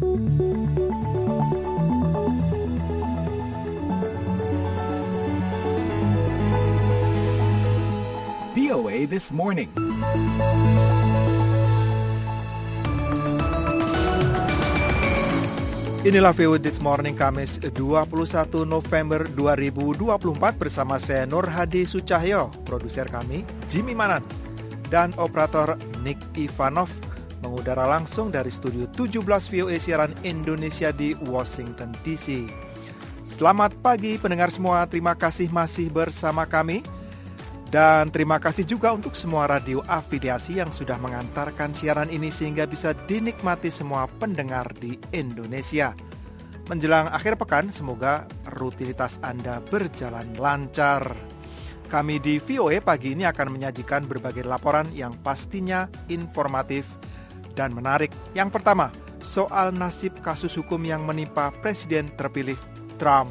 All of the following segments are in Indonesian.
VOA This Morning. Inilah VOA This Morning Kamis 21 November 2024 bersama saya Nur Hadi Sucahyo, produser kami Jimmy Manan, dan operator Nick Ivanov mengudara langsung dari studio 17 VOA siaran Indonesia di Washington DC. Selamat pagi pendengar semua, terima kasih masih bersama kami. Dan terima kasih juga untuk semua radio afiliasi yang sudah mengantarkan siaran ini sehingga bisa dinikmati semua pendengar di Indonesia. Menjelang akhir pekan, semoga rutinitas Anda berjalan lancar. Kami di VOA pagi ini akan menyajikan berbagai laporan yang pastinya informatif dan menarik. Yang pertama, soal nasib kasus hukum yang menimpa Presiden terpilih Trump.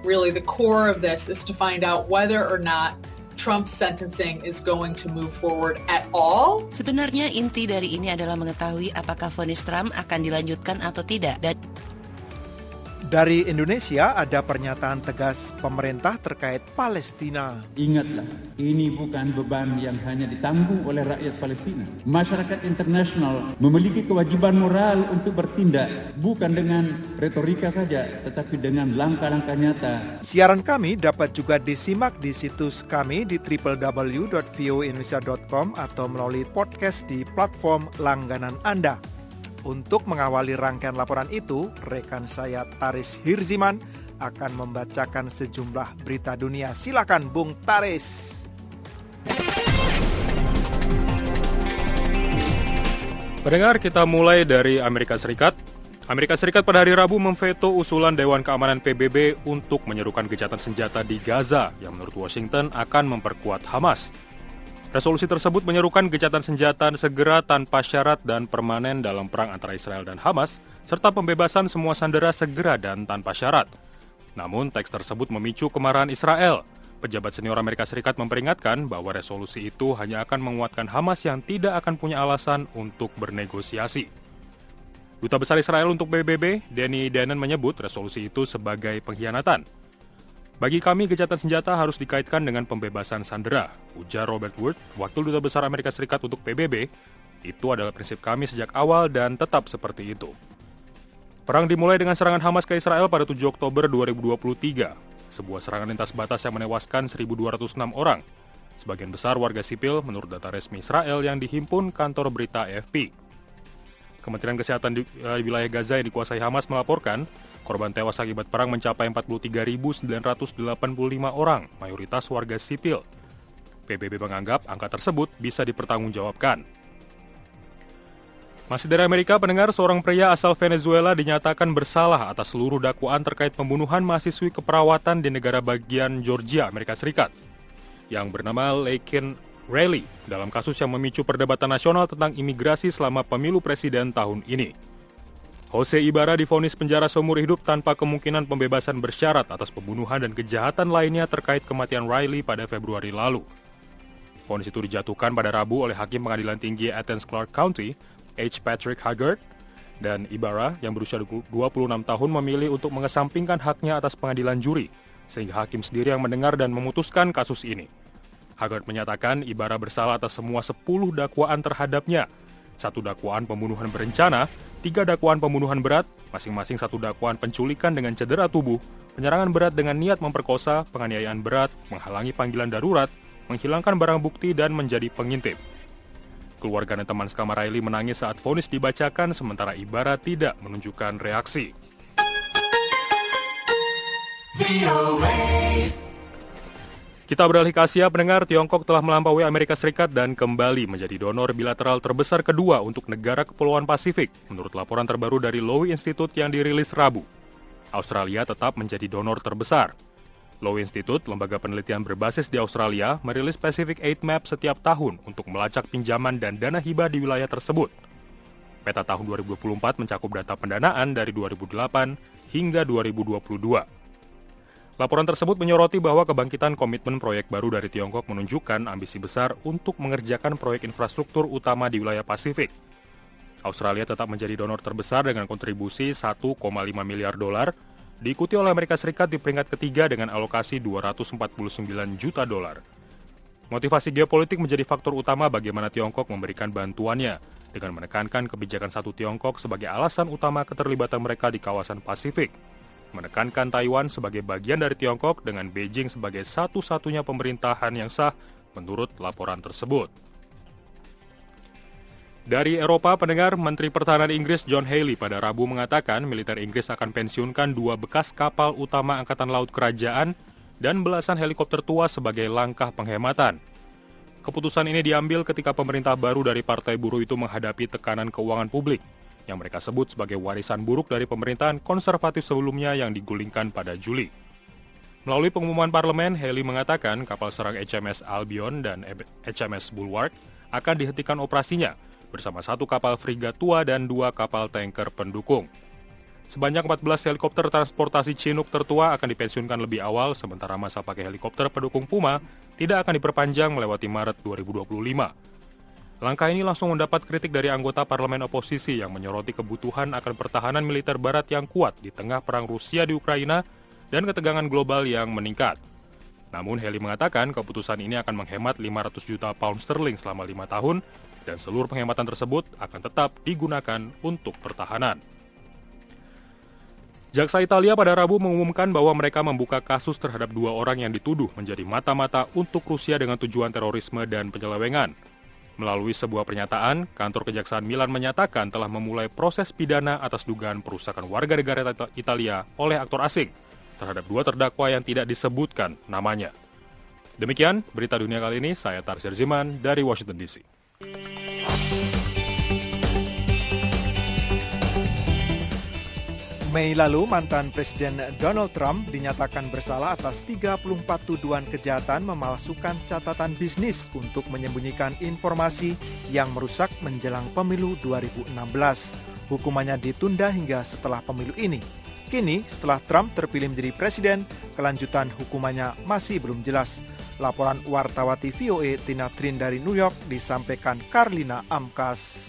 Really, the core of this is to find out whether or not Trump's sentencing is going to move forward at all. Sebenarnya inti dari ini adalah mengetahui apakah vonis Trump akan dilanjutkan atau tidak. Dan dari Indonesia ada pernyataan tegas pemerintah terkait Palestina. Ingatlah, ini bukan beban yang hanya ditanggung oleh rakyat Palestina. Masyarakat internasional memiliki kewajiban moral untuk bertindak, bukan dengan retorika saja, tetapi dengan langkah-langkah nyata. Siaran kami dapat juga disimak di situs kami di www.voaindonesia.com atau melalui podcast di platform langganan Anda. Untuk mengawali rangkaian laporan itu, rekan saya Taris Hirziman akan membacakan sejumlah berita dunia. Silakan Bung Taris. Pendengar, kita mulai dari Amerika Serikat. Amerika Serikat pada hari Rabu memveto usulan Dewan Keamanan PBB untuk menyerukan gencatan senjata di Gaza yang menurut Washington akan memperkuat Hamas. Resolusi tersebut menyerukan gencatan senjata segera tanpa syarat dan permanen dalam perang antara Israel dan Hamas, serta pembebasan semua sandera segera dan tanpa syarat. Namun, teks tersebut memicu kemarahan Israel. Pejabat senior Amerika Serikat memperingatkan bahwa resolusi itu hanya akan menguatkan Hamas yang tidak akan punya alasan untuk bernegosiasi. Duta Besar Israel untuk PBB, Danny Danon, menyebut resolusi itu sebagai pengkhianatan. Bagi kami, gencatan senjata harus dikaitkan dengan pembebasan sandera, ujar Robert Wood, Wakil Duta Besar Amerika Serikat untuk PBB. Itu adalah prinsip kami sejak awal dan tetap seperti itu. Perang dimulai dengan serangan Hamas ke Israel pada 7 Oktober 2023, sebuah serangan lintas batas yang menewaskan 1.206 orang. Sebagian besar warga sipil menurut data resmi Israel yang dihimpun kantor berita AFP. Kementerian Kesehatan di wilayah Gaza yang dikuasai Hamas melaporkan, korban tewas akibat perang mencapai 43.985 orang, mayoritas warga sipil. PBB menganggap angka tersebut bisa dipertanggungjawabkan. Masih dari Amerika, pendengar, seorang pria asal Venezuela dinyatakan bersalah atas seluruh dakwaan terkait pembunuhan mahasiswi keperawatan di negara bagian Georgia, Amerika Serikat, yang bernama Laken Riley, dalam kasus yang memicu perdebatan nasional tentang imigrasi selama pemilu presiden tahun ini. Jose Ibarra divonis penjara seumur hidup tanpa kemungkinan pembebasan bersyarat atas pembunuhan dan kejahatan lainnya terkait kematian Riley pada Februari lalu. Vonis itu dijatuhkan pada Rabu oleh Hakim Pengadilan Tinggi Athens-Clarke County, H. Patrick Haggard, dan Ibarra yang berusia 26 tahun memilih untuk mengesampingkan haknya atas pengadilan juri, sehingga hakim sendiri yang mendengar dan memutuskan kasus ini. Haggard menyatakan Ibarra bersalah atas semua 10 dakwaan terhadapnya, 1 dakwaan pembunuhan berencana, 3 dakwaan pembunuhan berat, masing-masing 1 dakwaan penculikan dengan cedera tubuh, penyerangan berat dengan niat memperkosa, penganiayaan berat, menghalangi panggilan darurat, menghilangkan barang bukti, dan menjadi pengintip. Keluarga dan teman sekamar Riley menangis saat vonis dibacakan, sementara Ibarra tidak menunjukkan reaksi. Kita beralih ke Asia, pendengar. Tiongkok telah melampaui Amerika Serikat dan kembali menjadi donor bilateral terbesar kedua untuk negara Kepulauan Pasifik, menurut laporan terbaru dari Lowy Institute yang dirilis Rabu. Australia tetap menjadi donor terbesar. Lowy Institute, lembaga penelitian berbasis di Australia, merilis Pacific Aid Map setiap tahun untuk melacak pinjaman dan dana hibah di wilayah tersebut. Peta tahun 2024 mencakup data pendanaan dari 2008 hingga 2022. Laporan tersebut menyoroti bahwa kebangkitan komitmen proyek baru dari Tiongkok menunjukkan ambisi besar untuk mengerjakan proyek infrastruktur utama di wilayah Pasifik. Australia tetap menjadi donor terbesar dengan kontribusi 1,5 miliar dolar, diikuti oleh Amerika Serikat di peringkat ketiga dengan alokasi 249 juta dolar. Motivasi geopolitik menjadi faktor utama bagaimana Tiongkok memberikan bantuannya, dengan menekankan kebijakan satu Tiongkok sebagai alasan utama keterlibatan mereka di kawasan Pasifik, menekankan Taiwan sebagai bagian dari Tiongkok dengan Beijing sebagai satu-satunya pemerintahan yang sah menurut laporan tersebut. Dari Eropa, pendengar, Menteri Pertahanan Inggris John Healey pada Rabu mengatakan militer Inggris akan pensiunkan 2 bekas kapal utama Angkatan Laut Kerajaan dan belasan helikopter tua sebagai langkah penghematan. Keputusan ini diambil ketika pemerintah baru dari Partai Buruh itu menghadapi tekanan keuangan publik yang mereka sebut sebagai warisan buruk dari pemerintahan konservatif sebelumnya yang digulingkan pada Juli. Melalui pengumuman parlemen, Healey mengatakan kapal serang HMS Albion dan HMS Bulwark akan dihentikan operasinya bersama 1 kapal frigat tua dan 2 kapal tanker pendukung. Sebanyak 14 helikopter transportasi Chinook tertua akan dipensiunkan lebih awal, sementara masa pakai helikopter pendukung Puma tidak akan diperpanjang melewati Maret 2025. Langkah ini langsung mendapat kritik dari anggota parlemen oposisi yang menyoroti kebutuhan akan pertahanan militer barat yang kuat di tengah perang Rusia di Ukraina dan ketegangan global yang meningkat. Namun Healey mengatakan keputusan ini akan menghemat 500 juta pound sterling selama 5 tahun dan seluruh penghematan tersebut akan tetap digunakan untuk pertahanan. Jaksa Italia pada Rabu mengumumkan bahwa mereka membuka kasus terhadap 2 orang yang dituduh menjadi mata-mata untuk Rusia dengan tujuan terorisme dan penyelewengan. Melalui sebuah pernyataan, kantor Kejaksaan Milan menyatakan telah memulai proses pidana atas dugaan perusakan warga negara Italia oleh aktor asing terhadap 2 terdakwa yang tidak disebutkan namanya. Demikian berita dunia kali ini, saya Tarsir Ziman dari Washington DC. Mei lalu, mantan Presiden Donald Trump dinyatakan bersalah atas 34 tuduhan kejahatan memalsukan catatan bisnis untuk menyembunyikan informasi yang merusak menjelang pemilu 2016. Hukumannya ditunda hingga setelah pemilu ini. Kini, setelah Trump terpilih menjadi presiden, kelanjutan hukumannya masih belum jelas. Laporan wartawati VOA Tina Trin dari New York disampaikan Karlina Amkas.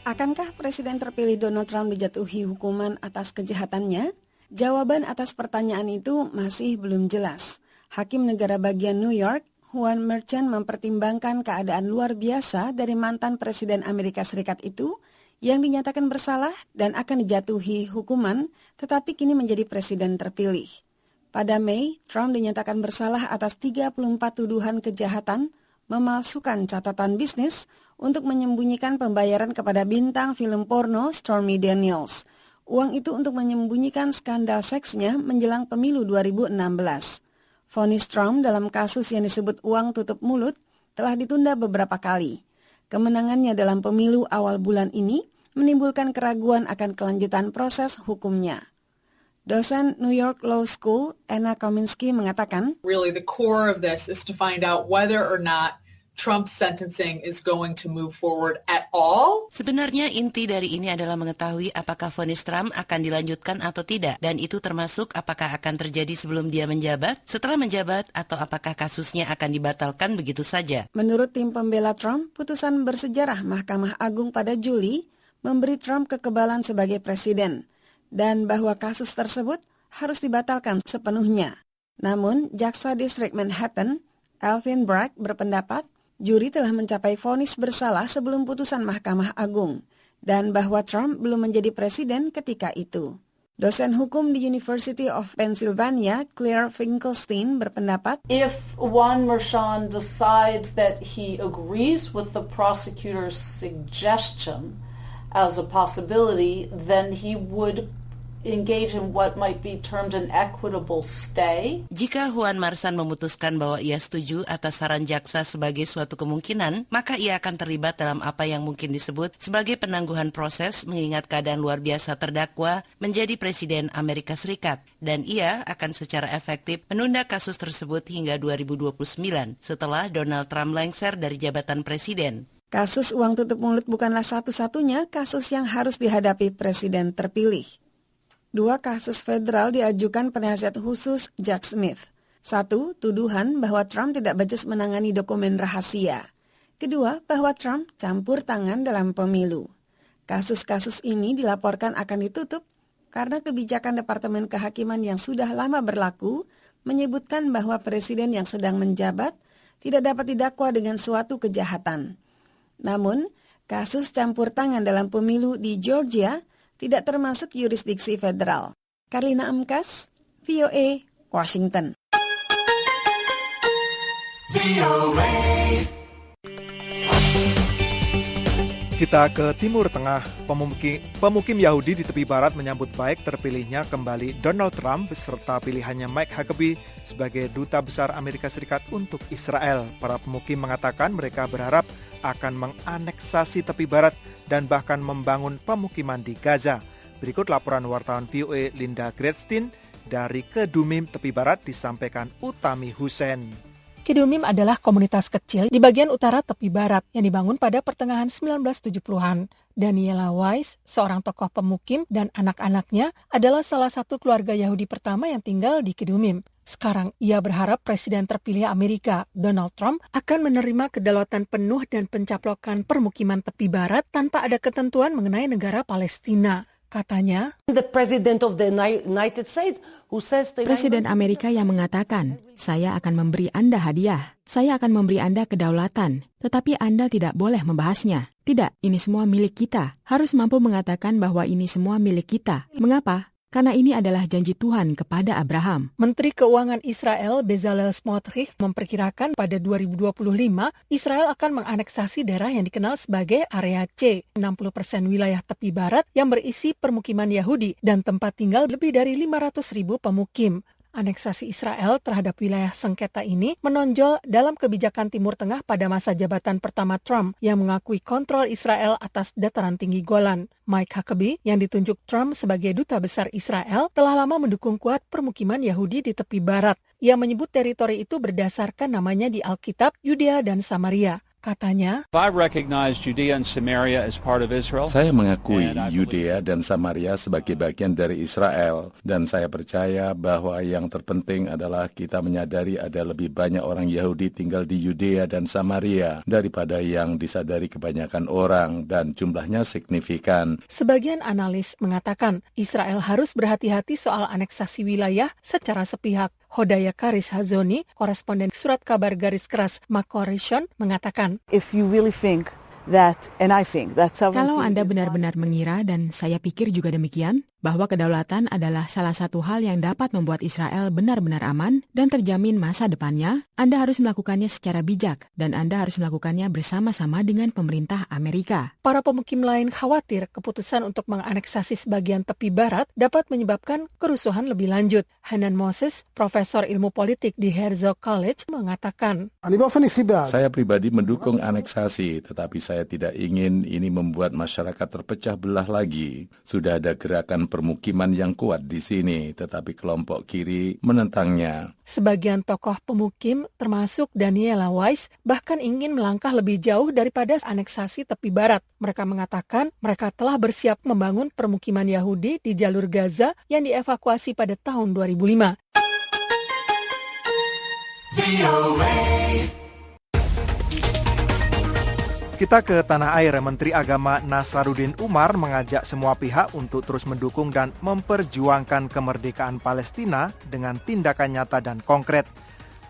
Akankah Presiden terpilih Donald Trump dijatuhi hukuman atas kejahatannya? Jawaban atas pertanyaan itu masih belum jelas. Hakim Negara Bagian New York, Juan Merchan, mempertimbangkan keadaan luar biasa dari mantan Presiden Amerika Serikat itu yang dinyatakan bersalah dan akan dijatuhi hukuman, tetapi kini menjadi presiden terpilih. Pada Mei, Trump dinyatakan bersalah atas 34 tuduhan kejahatan, memalsukan catatan bisnis untuk menyembunyikan pembayaran kepada bintang film porno Stormy Daniels. Uang itu untuk menyembunyikan skandal seksnya menjelang pemilu 2016. Vonis Trump dalam kasus yang disebut uang tutup mulut telah ditunda beberapa kali. Kemenangannya dalam pemilu awal bulan ini menimbulkan keraguan akan kelanjutan proses hukumnya. Dosen New York Law School, Anna Kominsky, mengatakan, Really, the core of this is to find out whether or not Trump's sentencing is going to move forward at all. Sebenarnya inti dari ini adalah mengetahui apakah vonis Trump akan dilanjutkan atau tidak, dan itu termasuk apakah akan terjadi sebelum dia menjabat, setelah menjabat, atau apakah kasusnya akan dibatalkan begitu saja. Menurut tim pembela Trump, putusan bersejarah Mahkamah Agung pada Juli memberi Trump kekebalan sebagai presiden, dan bahwa kasus tersebut harus dibatalkan sepenuhnya. Namun, Jaksa Distrik Manhattan, Alvin Bragg, berpendapat juri telah mencapai vonis bersalah sebelum putusan Mahkamah Agung, dan bahwa Trump belum menjadi presiden ketika itu. Dosen hukum di University of Pennsylvania, Claire Finkelstein, berpendapat, If Juan Merchan decides that he agrees with the prosecutor's suggestion as a possibility, then he would engage in what might be termed an equitable stay. Jika Juan Merchan memutuskan bahwa ia setuju atas saran jaksa sebagai suatu kemungkinan, maka ia akan terlibat dalam apa yang mungkin disebut sebagai penangguhan proses mengingat keadaan luar biasa terdakwa menjadi presiden Amerika Serikat, dan ia akan secara efektif menunda kasus tersebut hingga 2029 setelah Donald Trump lengser dari jabatan presiden. Kasus uang tutup mulut bukanlah satu-satunya kasus yang harus dihadapi presiden terpilih. 2 kasus federal diajukan penasihat khusus Jack Smith. 1, tuduhan bahwa Trump tidak becus menangani dokumen rahasia. Kedua, bahwa Trump campur tangan dalam pemilu. Kasus-kasus ini dilaporkan akan ditutup karena kebijakan Departemen Kehakiman yang sudah lama berlaku menyebutkan bahwa presiden yang sedang menjabat tidak dapat didakwa dengan suatu kejahatan. Namun, kasus campur tangan dalam pemilu di Georgia tidak termasuk yurisdiksi federal. Karlina Amkas, VOA, Washington. Kita ke Timur Tengah. Pemukim Yahudi di tepi barat menyambut baik terpilihnya kembali Donald Trump beserta pilihannya Mike Huckabee sebagai duta besar Amerika Serikat untuk Israel. Para pemukim mengatakan mereka berharap akan menganeksasi tepi barat dan bahkan membangun pemukiman di Gaza. Berikut laporan wartawan VOA Linda Gretstein dari Kedumim tepi barat disampaikan Utami Hussein. Kedumim adalah komunitas kecil di bagian utara tepi barat yang dibangun pada pertengahan 1970-an. Daniela Weiss, seorang tokoh pemukim dan anak-anaknya adalah salah satu keluarga Yahudi pertama yang tinggal di Kedumim. Sekarang ia berharap Presiden terpilih Amerika, Donald Trump, akan menerima kedaulatan penuh dan pencaplokan permukiman tepi barat tanpa ada ketentuan mengenai negara Palestina. Katanya, Presiden Amerika yang mengatakan, saya akan memberi Anda hadiah, saya akan memberi Anda kedaulatan, tetapi Anda tidak boleh membahasnya. Tidak, ini semua milik kita. Harus mampu mengatakan bahwa ini semua milik kita. Mengapa? Karena ini adalah janji Tuhan kepada Abraham. Menteri Keuangan Israel Bezalel Smotrich memperkirakan pada 2025 Israel akan menganeksasi daerah yang dikenal sebagai area C, 60% wilayah tepi barat yang berisi permukiman Yahudi dan tempat tinggal lebih dari 500.000 pemukim. Aneksasi Israel terhadap wilayah sengketa ini menonjol dalam kebijakan Timur Tengah pada masa jabatan pertama Trump yang mengakui kontrol Israel atas dataran tinggi Golan. Mike Huckabee yang ditunjuk Trump sebagai duta besar Israel telah lama mendukung kuat permukiman Yahudi di tepi barat. Ia menyebut teritori itu berdasarkan namanya di Alkitab, Yudea dan Samaria. Katanya, saya mengakui Yudea dan Samaria sebagai bagian dari Israel, dan saya percaya bahwa yang terpenting adalah kita menyadari ada lebih banyak orang Yahudi tinggal di Yudea dan Samaria daripada yang disadari kebanyakan orang, dan jumlahnya signifikan. Sebagian analis mengatakan Israel harus berhati-hati soal aneksasi wilayah secara sepihak. Hodaya Karis Hazoni, koresponden surat kabar garis keras Makorishon, mengatakan, kalau Anda benar-benar mengira, dan saya pikir juga demikian, bahwa kedaulatan adalah salah satu hal yang dapat membuat Israel benar-benar aman dan terjamin masa depannya, Anda harus melakukannya secara bijak, dan Anda harus melakukannya bersama-sama dengan pemerintah Amerika. Para pemukim lain khawatir keputusan untuk menganeksasi sebagian tepi barat dapat menyebabkan kerusuhan lebih lanjut. Hanan Moses, profesor ilmu politik di Herzog College, mengatakan, saya pribadi mendukung aneksasi, tetapi saya tidak ingin ini membuat masyarakat terpecah belah lagi. Sudah ada gerakan permukiman yang kuat di sini, tetapi kelompok kiri menentangnya. Sebagian tokoh pemukim, termasuk Daniela Weiss, bahkan ingin melangkah lebih jauh daripada aneksasi tepi barat. Mereka mengatakan mereka telah bersiap membangun permukiman Yahudi di jalur Gaza yang dievakuasi pada tahun 2005. Kita ke tanah air. Menteri Agama Nasaruddin Umar mengajak semua pihak untuk terus mendukung dan memperjuangkan kemerdekaan Palestina dengan tindakan nyata dan konkret.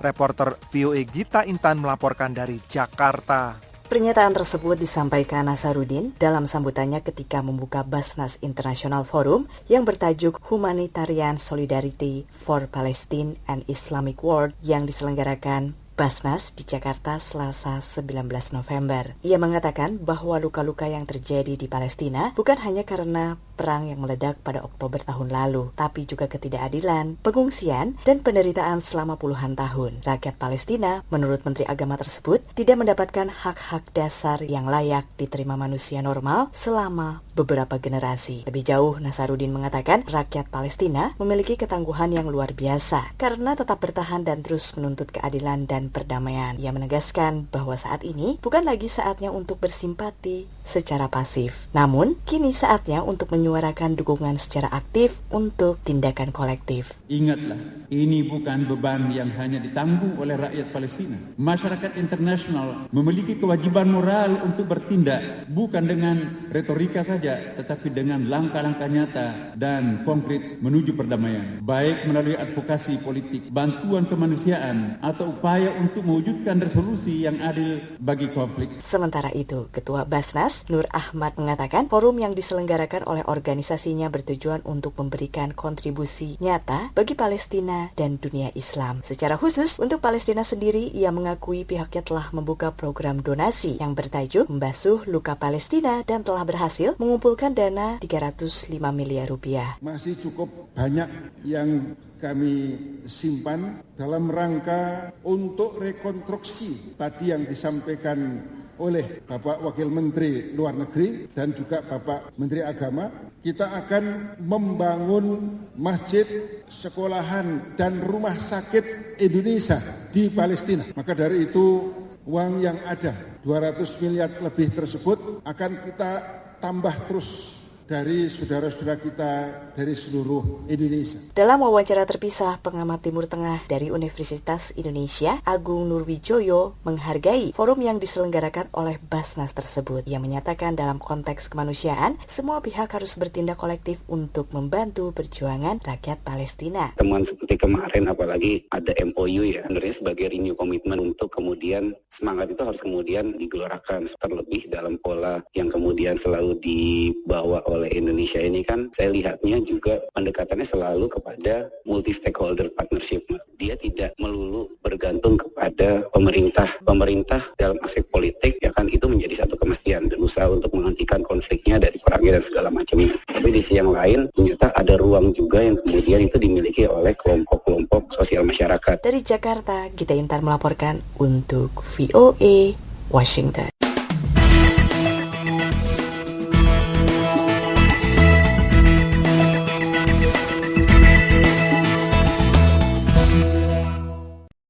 Reporter VOA Gita Intan melaporkan dari Jakarta. Pernyataan tersebut disampaikan Nasaruddin dalam sambutannya ketika membuka Basnas International Forum yang bertajuk Humanitarian Solidarity for Palestine and Islamic World yang diselenggarakan Basnas di Jakarta Selasa 19 November. Ia mengatakan bahwa luka-luka yang terjadi di Palestina bukan hanya karena perang yang meledak pada Oktober tahun lalu, tapi juga ketidakadilan, pengungsian, dan penderitaan selama puluhan tahun. Rakyat Palestina, menurut Menteri Agama tersebut, tidak mendapatkan hak-hak dasar yang layak diterima manusia normal selama beberapa generasi. Lebih jauh, Nasaruddin mengatakan rakyat Palestina memiliki ketangguhan yang luar biasa karena tetap bertahan dan terus menuntut keadilan dan perdamaian. Ia menegaskan bahwa saat ini bukan lagi saatnya untuk bersimpati secara pasif, namun kini saatnya untuk menyuarakan menyuarakan dukungan secara aktif untuk tindakan kolektif. Ingatlah, ini bukan beban yang hanya ditanggung oleh rakyat Palestina. Masyarakat internasional memiliki kewajiban moral untuk bertindak bukan dengan retorika saja, tetapi dengan langkah-langkah nyata dan konkret menuju perdamaian, baik melalui advokasi politik, bantuan kemanusiaan, atau upaya untuk mewujudkan resolusi yang adil bagi konflik. Sementara itu, Ketua Basnas, Nur Ahmad, mengatakan forum yang diselenggarakan oleh organisasinya bertujuan untuk memberikan kontribusi nyata bagi Palestina dan dunia Islam. Secara khusus, untuk Palestina sendiri, ia mengakui pihaknya telah membuka program donasi yang bertajuk Membasuh Luka Palestina dan telah berhasil mengumpulkan dana 305 miliar rupiah. Masih cukup banyak yang kami simpan dalam rangka untuk rekonstruksi tadi yang disampaikan oleh Bapak Wakil Menteri Luar Negeri dan juga Bapak Menteri Agama. Kita akan membangun masjid, sekolahan, dan rumah sakit Indonesia di Palestina. Maka dari itu, uang yang ada 200 miliar lebih tersebut akan kita tambah terus dari saudara-saudara kita dari seluruh Indonesia. Dalam wawancara terpisah, pengamat Timur Tengah dari Universitas Indonesia, Agung Nurwijoyo, menghargai forum yang diselenggarakan oleh Basnas tersebut. Ia menyatakan dalam konteks kemanusiaan, semua pihak harus bertindak kolektif untuk membantu perjuangan rakyat Palestina. Temuan seperti kemarin, apalagi ada MOU ya, sebenarnya sebagai renew komitmen untuk kemudian semangat itu harus kemudian digelorakan, terlebih dalam pola yang kemudian selalu dibawa oleh Indonesia ini kan, saya lihatnya juga pendekatannya selalu kepada multi-stakeholder partnership. Dia tidak melulu bergantung kepada pemerintah. Pemerintah dalam aspek politik ya kan itu menjadi satu kemestian dan usaha untuk menghentikan konfliknya dari perangnya dan segala macamnya. Tapi di sisi yang lain ternyata ada ruang juga yang kemudian itu dimiliki oleh kelompok-kelompok sosial masyarakat. Dari Jakarta, Gita Intan melaporkan untuk VOA Washington.